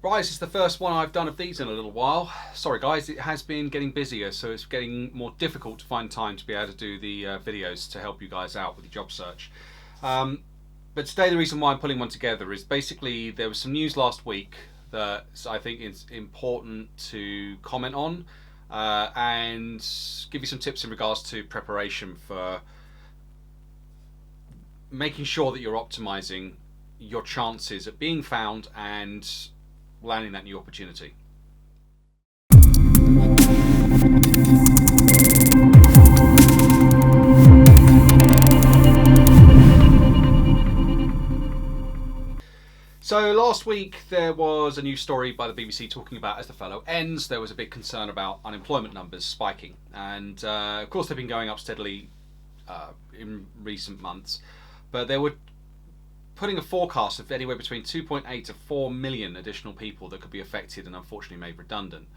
Right, this is the first one I've done of these in a little while. Sorry guys, it has been getting busier, so it's getting more difficult to find time to be able to do the videos to help you guys out with your job search. But today the reason why I'm pulling one together is basically there was some news last week that I think is important to comment on and give you some tips in regards to preparation for making sure that you're optimizing your chances at being found and landing that new opportunity. So last week there was a news story by the BBC talking about as the furlough ends, there was a big concern about unemployment numbers spiking, and of course they've been going up steadily in recent months, but they were putting a forecast of anywhere between 2.8 to 4 million additional people that could be affected and unfortunately made redundant.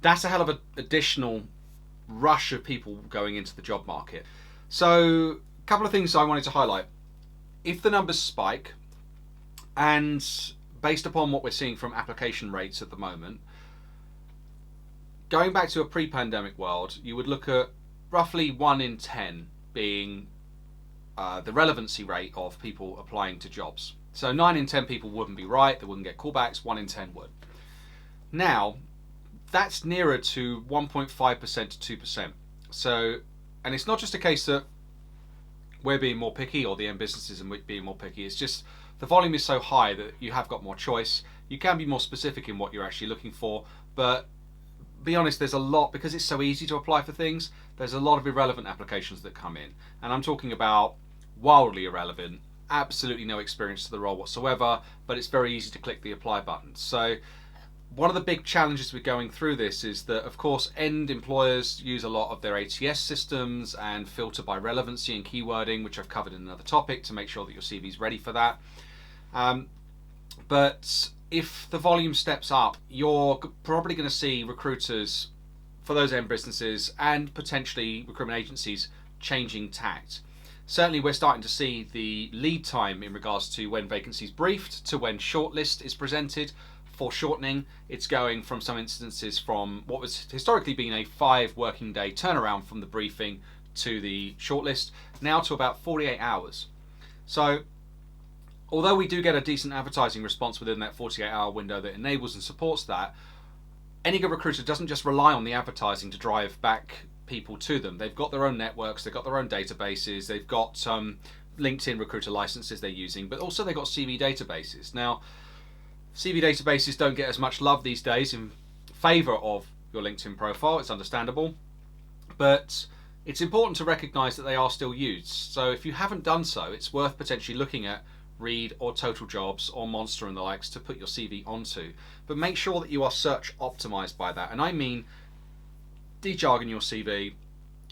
That's a hell of an additional rush of people going into the job market. So a couple of things I wanted to highlight. If the numbers spike, and based upon what we're seeing from application rates at the moment, going back to a pre-pandemic world, you would look at roughly 1 in 10 being the relevancy rate of people applying to jobs. So 9 in 10 people wouldn't be right, they wouldn't get callbacks, 1 in 10 would. Now, that's nearer to 1.5% to 2%. So, and it's not just a case that we're being more picky or the end businesses are being more picky, it's just the volume is so high that you have got more choice. You can be more specific in what you're actually looking for, but be honest, there's a lot, because it's so easy to apply for things, there's a lot of irrelevant applications that come in. And I'm talking about wildly irrelevant, absolutely no experience to the role whatsoever, but it's very easy to click the apply button. So one of the big challenges with going through this is that, of course, end employers use a lot of their ATS systems and filter by relevancy and keywording, which I've covered in another topic, to make sure that your CV is ready for that. But if the volume steps up, you're probably going to see recruiters for those end businesses and potentially recruitment agencies changing tact. Certainly we're starting to see the lead time in regards to when vacancies briefed to when shortlist is presented foreshortening. It's going from some instances from what was historically been a 5 working day turnaround from the briefing to the shortlist, now to about 48 hours. So although we do get a decent advertising response within that 48-hour window that enables and supports that, any good recruiter doesn't just rely on the advertising to drive back people to them. They've got their own networks, they've got their own databases, they've got LinkedIn recruiter licenses they're using, but also they've got CV databases. Now, CV databases don't get as much love these days in favour of your LinkedIn profile, it's understandable, but it's important to recognise that they are still used. So if you haven't done so, it's worth potentially looking at Reed or Total Jobs or Monster and the likes to put your CV onto, but make sure that you are search optimized by that. And I mean, de-jargon your CV,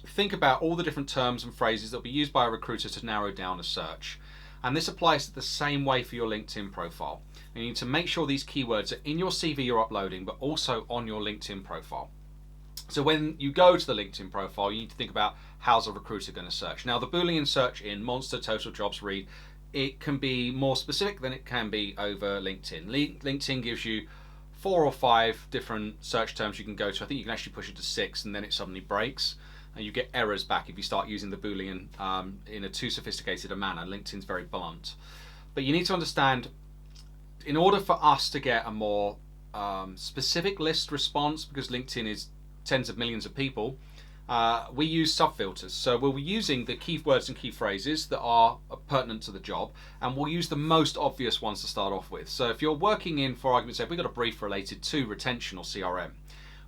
think about all the different terms and phrases that will be used by a recruiter to narrow down a search. And this applies the same way for your LinkedIn profile. You need to make sure these keywords are in your CV you're uploading, but also on your LinkedIn profile. So when you go to the LinkedIn profile, you need to think about how's a recruiter going to search. Now, the Boolean search in Monster, Total Jobs, Reed, it can be more specific than it can be over LinkedIn. LinkedIn gives you 4 or 5 different search terms you can go to. I think you can actually push it to 6 and then it suddenly breaks. And you get errors back if you start using the Boolean in a too sophisticated a manner. LinkedIn's very blunt. But you need to understand, in order for us to get a more specific list response, because LinkedIn is tens of millions of people, we use subfilters. So we'll be using the keywords and key phrases that are pertinent to the job, and we'll use the most obvious ones to start off with. So if you're working in, for argument's sake, we've got a brief related to retention or CRM,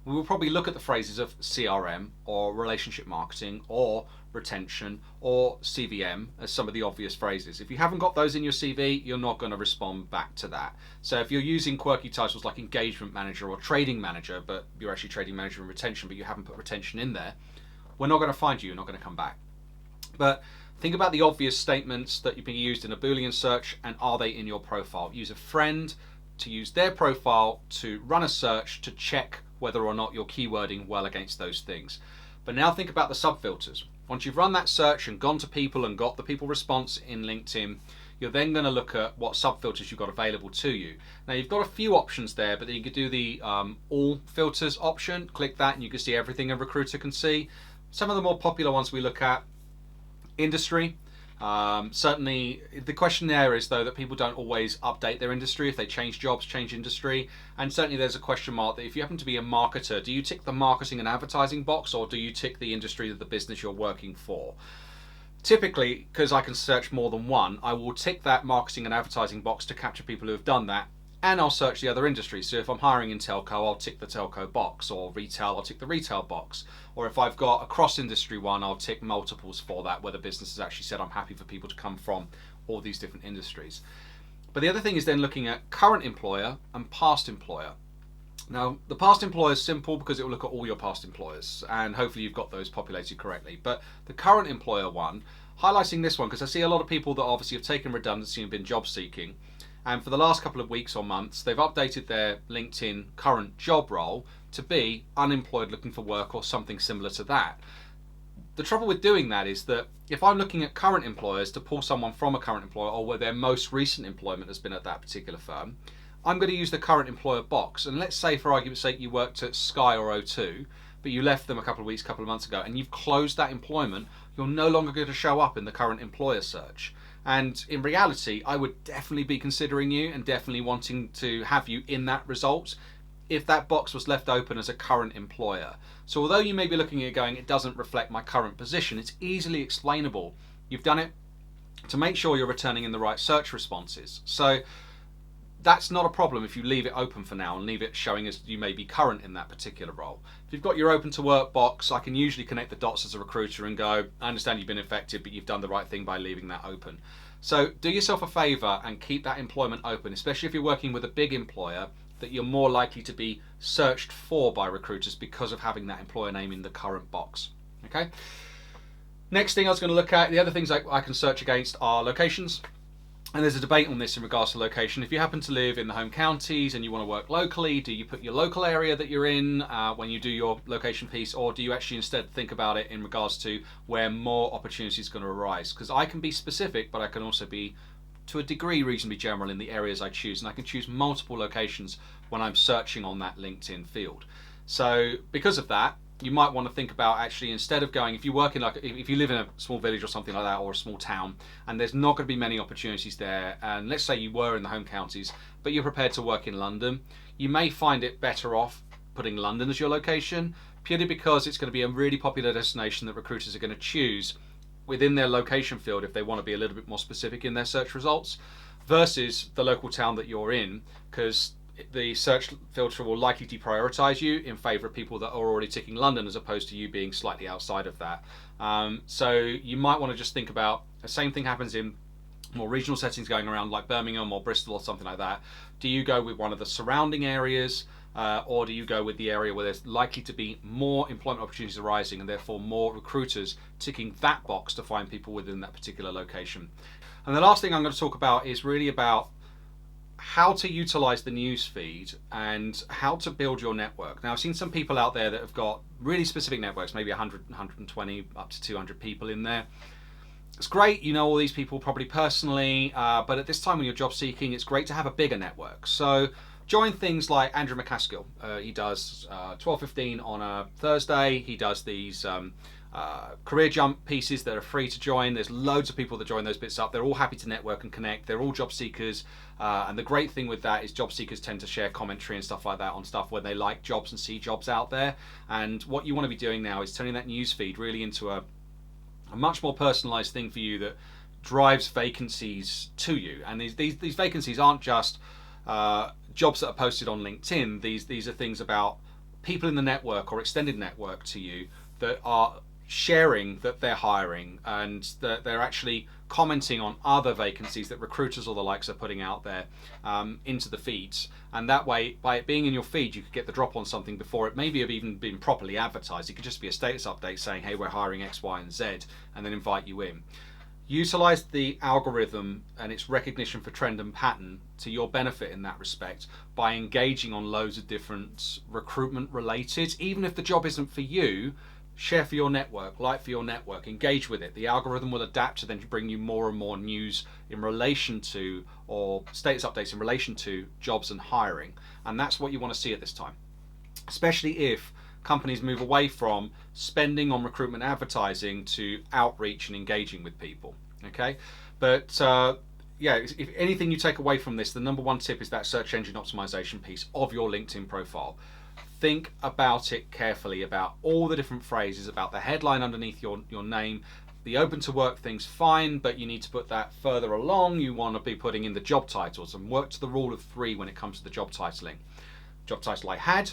we will probably look at the phrases of CRM or relationship marketing or retention or CVM as some of the obvious phrases. If you haven't got those in your CV, you're not going to respond back to that. So if you're using quirky titles like engagement manager or trading manager, but you're actually trading manager and retention, but you haven't put retention in there, we're not going to find you, you're not going to come back. But think about the obvious statements that you've been used in a Boolean search, and are they in your profile? Use a friend to use their profile to run a search to check whether or not you're keywording well against those things. But now think about the subfilters. Once you've run that search and gone to people and got the people response in LinkedIn, you're then going to look at what sub-filters you've got available to you. Now you've got a few options there, but then you could do the all filters option. Click that and you can see everything a recruiter can see. Some of the more popular ones we look at: industry. Certainly the question there is though that people don't always update their industry if they change jobs, change industry, and certainly there's a question mark that if you happen to be a marketer, do you tick the marketing and advertising box, or do you tick the industry of the business you're working for? Typically, because I can search more than one, I will tick that marketing and advertising box to capture people who have done that, and I'll search the other industries. So if I'm hiring in telco, I'll tick the telco box, or retail, I'll tick the retail box. Or if I've got a cross-industry one, I'll tick multiples for that, where the business has actually said I'm happy for people to come from all these different industries. But the other thing is then looking at current employer and past employer. Now, the past employer is simple because it will look at all your past employers, and hopefully you've got those populated correctly. But the current employer one, highlighting this one because I see a lot of people that obviously have taken redundancy and been job seeking, and for the last couple of weeks or months, they've updated their LinkedIn current job role to be unemployed looking for work or something similar to that. The trouble with doing that is that if I'm looking at current employers to pull someone from a current employer or where their most recent employment has been at that particular firm, I'm going to use the current employer box. And let's say, for argument's sake, you worked at Sky or O2, but you left them a couple of weeks, couple of months ago, and you've closed that employment, you're no longer going to show up in the current employer search. And in reality, I would definitely be considering you and definitely wanting to have you in that result if that box was left open as a current employer. So although you may be looking at it going, it doesn't reflect my current position, it's easily explainable. You've done it to make sure you're returning in the right search responses. So that's not a problem if you leave it open for now and leave it showing as you may be current in that particular role. If you've got your open to work box, I can usually connect the dots as a recruiter and go, I understand you've been affected, but you've done the right thing by leaving that open. So do yourself a favor and keep that employment open, especially if you're working with a big employer that you're more likely to be searched for by recruiters because of having that employer name in the current box. Okay. Next thing I was going to look at, the other things I can search against are locations. And there's a debate on this in regards to location. If you happen to live in the home counties and you want to work locally, do you put your local area that you're in when you do your location piece, or do you actually instead think about it in regards to where more opportunities are going to arise? Because I can be specific, but I can also be, to a degree, reasonably general in the areas I choose, and I can choose multiple locations when I'm searching on that LinkedIn field. So because of that, you might want to think about actually, instead of going, if you work in if you live in a small village or something like that, or a small town, and there's not going to be many opportunities there, and let's say you were in the home counties, but you're prepared to work in London, you may find it better off putting London as your location, purely because it's going to be a really popular destination that recruiters are going to choose within their location field if they want to be a little bit more specific in their search results, versus the local town that you're in, because the search filter will likely deprioritize you in favor of people that are already ticking London as opposed to you being slightly outside of that. So you might want to just think about, the same thing happens in more regional settings going around like Birmingham or Bristol or something like that. Do you go with one of the surrounding areas, or do you go with the area where there's likely to be more employment opportunities arising and therefore more recruiters ticking that box to find people within that particular location? And the last thing I'm going to talk about is really about how to utilize the news feed and how to build your network. Now, I've seen some people out there that have got really specific networks, maybe 100, 120, up to 200 people in there. It's great, you know all these people probably personally, but at this time when you're job seeking, it's great to have a bigger network. So join things like Andrew McCaskill. He does 12:15 on a Thursday. He does these career jump pieces that are free to join. There's loads of people that join those bits up. They're all happy to network and connect. They're all job seekers, and the great thing with that is job seekers tend to share commentary and stuff like that on stuff where they like jobs and see jobs out there. And what you want to be doing now is turning that news feed really into a much more personalized thing for you that drives vacancies to you. And these vacancies aren't just jobs that are posted on LinkedIn. These are things about people in the network or extended network to you that are sharing that they're hiring, and that they're actually commenting on other vacancies that recruiters or the likes are putting out there into the feeds. And that way, by it being in your feed, you could get the drop on something before it maybe have even been properly advertised. It could just be a status update saying, hey, we're hiring X, Y, and Z, and then invite you in. Utilize the algorithm and its recognition for trend and pattern to your benefit in that respect by engaging on loads of different recruitment related, even if the job isn't for you. Share for your network, like for your network, engage with it. The algorithm will adapt to then bring you more and more news in relation to, or status updates in relation to, jobs and hiring. And that's what you want to see at this time, especially if companies move away from spending on recruitment advertising to outreach and engaging with people. Okay, but yeah, if anything you take away from this, the number one tip is that search engine optimization piece of your LinkedIn profile. Think about it carefully, about all the different phrases, about the headline underneath your name. The open to work thing's fine, but you need to put that further along. You want to be putting in the job titles and work to the rule of 3 when it comes to the job titling. Job title I had,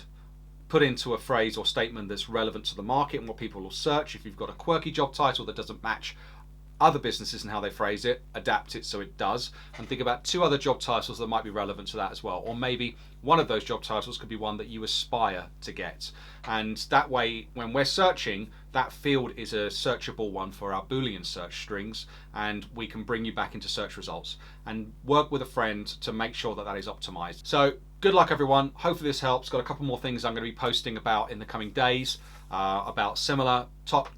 put into a phrase or statement that's relevant to the market and what people will search. If you've got a quirky job title that doesn't match other businesses and how they phrase it, adapt it so it does, and think about 2 other job titles that might be relevant to that as well. Or maybe one of those job titles could be one that you aspire to get. And that way, when we're searching, that field is a searchable one for our Boolean search strings, and we can bring you back into search results. And work with a friend to make sure that that is optimized. So good luck, everyone. Hopefully this helps. Got a couple more things I'm going to be posting about in the coming days, about similar top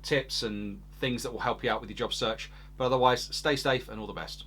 tips and things that will help you out with your job search. But otherwise, stay safe and all the best.